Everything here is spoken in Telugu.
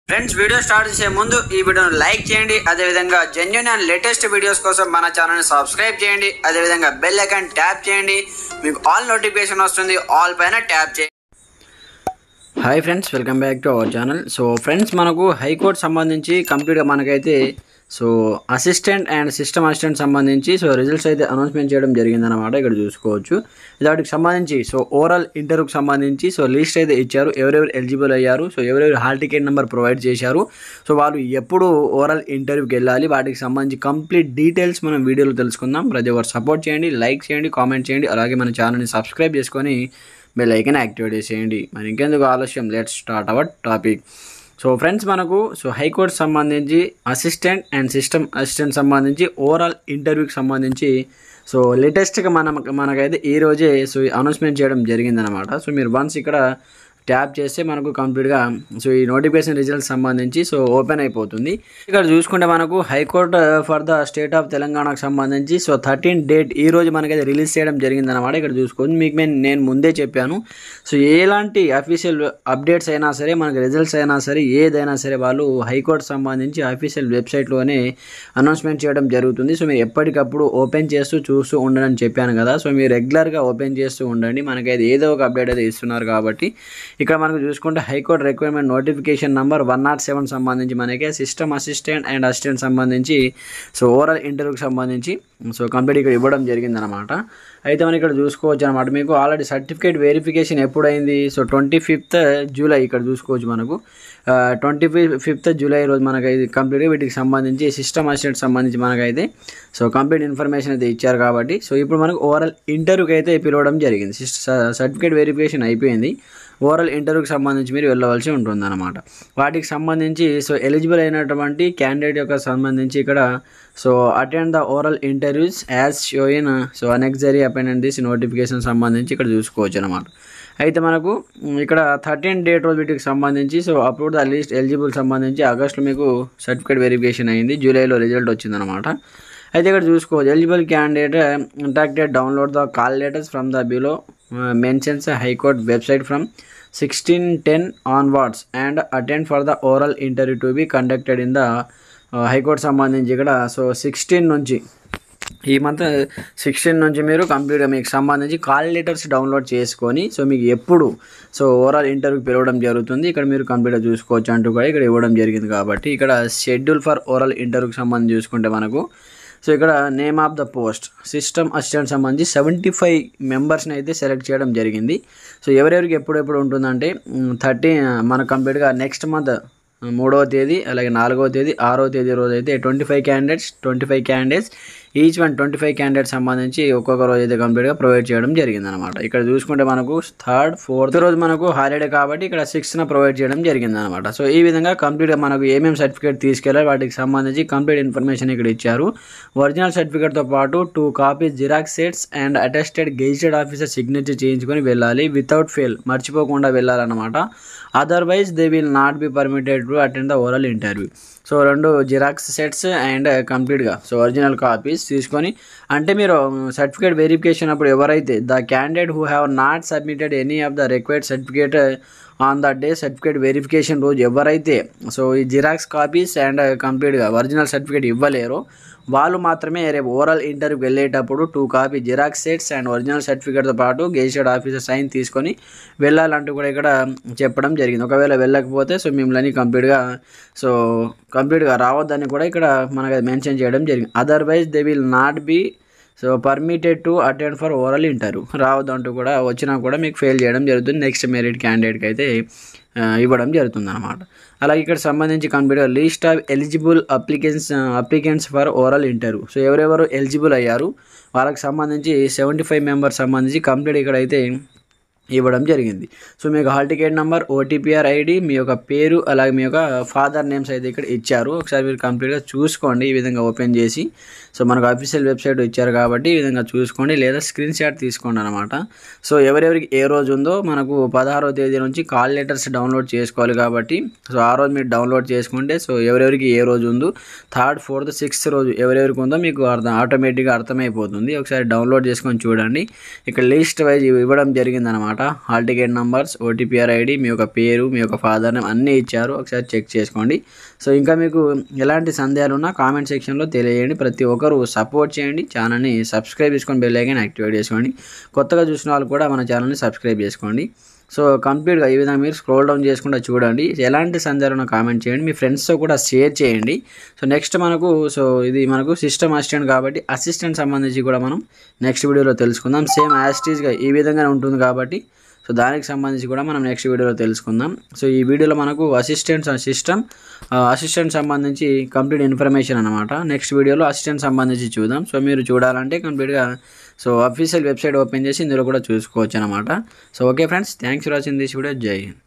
ఫ్రెండ్స్ వీడియో స్టార్ట్ చేసే ముందు ఈ వీడియోను లైక్ చేయండి, అదేవిధంగా జెన్యూన్ అండ్ లేటెస్ట్ వీడియోస్ కోసం మన ఛానల్ని సబ్స్క్రైబ్ చేయండి, అదేవిధంగా బెల్ ఐకాన్ ట్యాప్ చేయండి. మీకు ఆల్ నోటిఫికేషన్ వస్తుంది, ఆల్ పైన ట్యాప్ చేయండి. Hi friends, welcome back to our channel. So friends, మనకు హైకోర్టు సంబంధించి కంప్లీట్గా మనకైతే అసిస్టెంట్ అండ్ సిస్టమ్ అసిస్టెంట్ సంబంధించి రిజల్ట్స్ అయితే అనౌన్స్మెంట్ చేయడం జరిగిందన్నమాట. ఇక్కడ చూసుకోవచ్చు. వాటికి సంబంధించి ఓవరాల్ ఇంటర్వ్యూకి సంబంధించి లిస్ట్ అయితే ఇచ్చారు, ఎవరెవరు ఎలిజిబుల్ అయ్యారు, ఎవరెవరు హాల్ టికెట్ నెంబర్ ప్రొవైడ్ చేశారు, వాళ్ళు ఎప్పుడు ఓవరాల్ ఇంటర్వ్యూకి వెళ్ళాలి, వాటికి సంబంధించి కంప్లీట్ డీటెయిల్స్ మనం వీడియోలో తెలుసుకుందాం. ప్రతి ఒక్కరు సపోర్ట్ చేయండి, లైక్ చేయండి, కామెంట్ చేయండి, అలాగే మన ఛానల్ని సబ్స్క్రైబ్ చేసుకొని బెల్ ఐకాన్ యాక్టివేట్ చేసేయండి. మరి ఇంకెందుకు ఆలస్యం, let's start our topic. Friends, మనకు హైకోర్టు సంబంధించి అసిస్టెంట్ అండ్ సిస్టమ్ అసిస్టెంట్ సంబంధించి ఓవరాల్ ఇంటర్వ్యూకి సంబంధించి లేటెస్ట్గా మనకైతే ఈరోజే అనౌన్స్మెంట్ చేయడం జరిగిందనమాట. మీరు వన్స్ ఇక్కడ ట్యాప్ చేస్తే మనకు కంప్లీట్గా ఈ నోటిఫికేషన్ రిజల్ట్స్ సంబంధించి ఓపెన్ అయిపోతుంది. ఇక్కడ చూసుకుంటే మనకు high court for the state of తెలంగాణకు సంబంధించి 13 డేట్ ఈ రోజు మనకైతే రిలీజ్ చేయడం జరిగిందనమాట. ఇక్కడ చూసుకోండి, మీకు నేను ముందే చెప్పాను. ఎలాంటి అఫీషియల్ అప్డేట్స్ అయినా సరే, మనకి రిజల్ట్స్ అయినా సరే, ఏదైనా సరే వాళ్ళు హైకోర్టు సంబంధించి అఫీషియల్ వెబ్సైట్లోనే అనౌన్స్మెంట్ చేయడం జరుగుతుంది. మీరు ఎప్పటికప్పుడు ఓపెన్ చేస్తూ చూస్తూ ఉండని చెప్పాను కదా. మీరు రెగ్యులర్గా ఓపెన్ చేస్తూ ఉండండి, మనకైతే ఏదో ఒక అప్డేట్ అయితే ఇస్తున్నారు కాబట్టి. ఇక్కడ మనకు చూసుకుంటే హైకోర్టు రిక్వైర్మెంట్ నోటిఫికేషన్ నెంబర్ 107 సంబంధించి మనకి సిస్టమ్ అసిస్టెంట్ అండ్ అసిస్టెంట్ సంబంధించి ఓవరాల్ ఇంటర్వ్యూకి సంబంధించి కంప్లీట్ ఇక్కడ ఇవ్వడం జరిగిందనమాట. అయితే మనం ఇక్కడ చూసుకోవచ్చు అనమాట. మీకు ఆల్రెడీ సర్టిఫికేట్ వెరిఫికేషన్ ఎప్పుడైంది? 25th జూలై ఇక్కడ చూసుకోవచ్చు. మనకు 25th జూలై రోజు మనకైతే కంప్లీట్గా వీటికి సంబంధించి సిస్టమ్ అసిస్టెంట్ సంబంధించి మనకైతే కంప్లీట్ ఇన్ఫర్మేషన్ అయితే ఇచ్చారు కాబట్టి ఇప్పుడు మనకు ఓవరాల్ ఇంటర్వ్యూకి అయితే పిలవడం జరిగింది. సర్టిఫికేట్ వెరిఫికేషన్ అయిపోయింది, ఓవరాల్ ఇంటర్వ్యూకి సంబంధించి మీరు వెళ్ళవలసి ఉంటుందన్నమాట. వాటికి సంబంధించి ఎలిజిబుల్ అయినటువంటి క్యాండిడేట్ యొక్క సంబంధించి ఇక్కడ attend the overall interviews as shown annexure appendant this notification సంబంధించి ఇక్కడ చూసుకోవచ్చు అనమాట. అయితే మనకు ఇక్కడ 13 డేట్ రోజు వీటికి సంబంధించి అప్లోడ్ ద లిస్ట్ ఎలిజిబుల్ సంబంధించి ఆగస్టులో మీకు సర్టిఫికేట్ వెరిఫికేషన్ అయింది, జూలైలో రిజల్ట్ వచ్చిందనమాట. అయితే ఇక్కడ చూసుకోవచ్చు, eligible candidate intimated download the call letters from the below mentions high court website from 16/10 onwards and attend for the overall interview to be conducted in the high court సంబంధించి ఇక్కడ 16 నుంచి ఈ మంత్ 16 నుంచి మీరు కంప్లీట్గా మీకు సంబంధించి కాల్ లెటర్స్ డౌన్లోడ్ చేసుకొని మీకు ఎప్పుడు ఓవరాల్ ఇంటర్వ్యూకి పిలవడం జరుగుతుంది ఇక్కడ మీరు కంప్లీట్గా చూసుకోవచ్చు అంటూ కూడా ఇక్కడ ఇవ్వడం జరిగింది. కాబట్టి ఇక్కడ షెడ్యూల్ ఫర్ ఓవరాల్ ఇంటర్వ్యూకి సంబంధించి చూసుకుంటే మనకు ఇక్కడ name of the post system assistant సంబంధించి 75 మెంబర్స్ని అయితే సెలెక్ట్ చేయడం జరిగింది. ఎవరెవరికి ఎప్పుడెప్పుడు ఉంటుందంటే 30 మనకు కంప్లీట్గా నెక్స్ట్ మంత్ 3వ తేదీ, అలాగే 4వ తేదీ, 6వ తేదీ రోజు అయితే 25 క్యాండిడేట్స్ ఈచ్ 25 క్యాండిడేట్స్ సంబంధించి ఒక్కొక్క రోజు అయితే కంప్లీట్గా ప్రొవైడ్ చేయడం జరిగిందనమాట. ఇక్కడ చూసుకుంటే మనకు 3rd, 4th రోజు మనకు హాలిడే కాబట్టి ఇక్కడ 6th ప్రొవైడ్ చేయడం జరిగిందనమాట. ఈ విధంగా కంప్లీట్గా మనకు ఏమేమి సర్టిఫికేట్ తీసుకెళ్ళాలి వాటికి సంబంధించి కంప్లీట్ ఇన్ఫర్మేషన్ ఇక్కడ ఇచ్చారు. ఒరిజినల్ సర్టిఫికేట్తో పాటు 2 copies xerox sets and attested gazetted officer signature చేయించుకొని వెళ్ళాలి, వితౌట్ ఫెయిల్, మర్చిపోకుండా వెళ్ళాలన్నమాట. Otherwise they will not be permitted to attend the overall interview. 2 xerox sets and కంప్లీట్గా ఒరిజినల్ కాపీస్ తీసుకొని, అంటే మీరు సర్టిఫికేట్ వెరిఫికేషన్ అప్పుడు ఎవరైతే the candidate who have not submitted any of the required certificate on the day certificate verification రోజు ఎవరైతే ఈ జిరాక్స్ కాపీస్ అండ్ కంప్లీట్గా ఒరిజినల్ సర్టిఫికేట్ ఇవ్వలేరో వాళ్ళు మాత్రమే రేపు ఓవరాల్ ఇంటర్వ్యూకి వెళ్ళేటప్పుడు 2 copy xerox sets and original సర్టిఫికేట్తో పాటు గెజిటెడ్ ఆఫీసర్ సైన్ తీసుకొని వెళ్ళాలంటూ కూడా ఇక్కడ చెప్పడం జరిగింది. ఒకవేళ వెళ్ళకపోతే మిమ్మల్ని కంప్లీట్గా రావద్దని కూడా ఇక్కడ మనకు మెన్షన్ చేయడం జరిగింది. Otherwise they will not be permitted to attend for overall interview, రావద్దంటూ కూడా వచ్చినా కూడా మీకు ఫెయిల్ చేయడం జరుగుతుంది, నెక్స్ట్ మెరిట్ క్యాండిడేట్కి అయితే ఇవ్వడం జరుగుతుంది అనమాట. అలాగే ఇక్కడ సంబంధించి కంప్లీట్గా list of eligible applicants for overall interview. ఎవరెవరు ఎలిజిబుల్ అయ్యారు వాళ్ళకి సంబంధించి 75 మెంబర్స్ సంబంధించి కంప్లీట్ ఇక్కడైతే ఇవ్వడం జరిగింది. మీకు hall ticket number, OTPR ID, మీ యొక్క పేరు, అలాగే మీ యొక్క ఫాదర్ నేమ్స్ అయితే ఇక్కడ ఇచ్చారు. ఒకసారి మీరు కంప్లీట్గా చూసుకోండి, ఈ విధంగా ఓపెన్ చేసి మనకు అఫీషియల్ వెబ్సైట్ ఇచ్చారు కాబట్టి ఈ విధంగా చూసుకోండి, లేదా స్క్రీన్ షాట్ తీసుకోండి అనమాట. ఎవరెవరికి ఏ రోజు ఉందో మనకు 16వ తేదీ నుంచి కాల్ లెటర్స్ డౌన్లోడ్ చేసుకోవాలి కాబట్టి ఆ రోజు మీరు డౌన్లోడ్ చేసుకుంటే ఎవరెవరికి ఏ రోజు ఉందో 3rd, 4th, 6th రోజు ఎవరెవరికి ఉందో మీకు ఆటోమేటిక్గా అర్థమైపోతుంది. ఒకసారి డౌన్లోడ్ చేసుకొని చూడండి, ఇక్కడ లిస్ట్ వైజ్ ఇవ్వడం జరిగిందనమాట. అనమాట. Hall ticket numbers, OTPR ID, మీ యొక్క పేరు, మీ యొక్క ఫాదర్ నేమ్ అన్నీ ఇచ్చారు. ఒకసారి చెక్ చేసుకోండి. సో ఇంకా మీకు ఎలాంటి సందేహాలు ఉన్నా కామెంట్ సెక్షన్లో తెలియజేయండి. ప్రతి ఒక్కరు సపోర్ట్ చేయండి. ఛానల్ని సబ్స్క్రైబ్ చేసుకొని బెల్ ఐకాన్ యాక్టివేట్ చేసుకోండి. కొత్తగా చూసిన వాళ్ళు కూడా మన ఛానల్ని సబ్స్క్రైబ్ చేసుకోండి. సో కంప్లీట్గా ఈ విధంగా మీరు స్క్రోల్ డౌన్ చేసుకుంటూ చూడండి. ఎలాంటి సందేహాలు కామెంట్ చేయండి. మీ ఫ్రెండ్స్తో కూడా షేర్ చేయండి. సో నెక్స్ట్ ఇది మనకు సిస్టమ్ అసిస్టెంట్ కాబట్టి అసిస్టెంట్ సంబంధించి కూడా మనం నెక్స్ట్ వీడియోలో తెలుసుకుందాం. సేమ్ యాజ్ ఇట్ ఈస్గా ఈ విధంగానే ఉంటుంది కాబట్టి సో దానికి సంబంధించి కూడా మనం నెక్స్ట్ వీడియోలో తెలుసుకుందాం. సో ఈ వీడియోలో మనకు అసిస్టెంట్ సంబంధించి కంప్లీట్ ఇన్ఫర్మేషన్ అనమాట. నెక్స్ట్ వీడియోలో అసిస్టెంట్ సంబంధించి చూద్దాం. సో మీరు చూడాలంటే కంప్లీట్గా అఫీషియల్ వెబ్సైట్ ఓపెన్ చేసి ఇందులో కూడా చూసుకోవచ్చు అనమాట. So okay friends, thanks for watching this video. జై హింద్.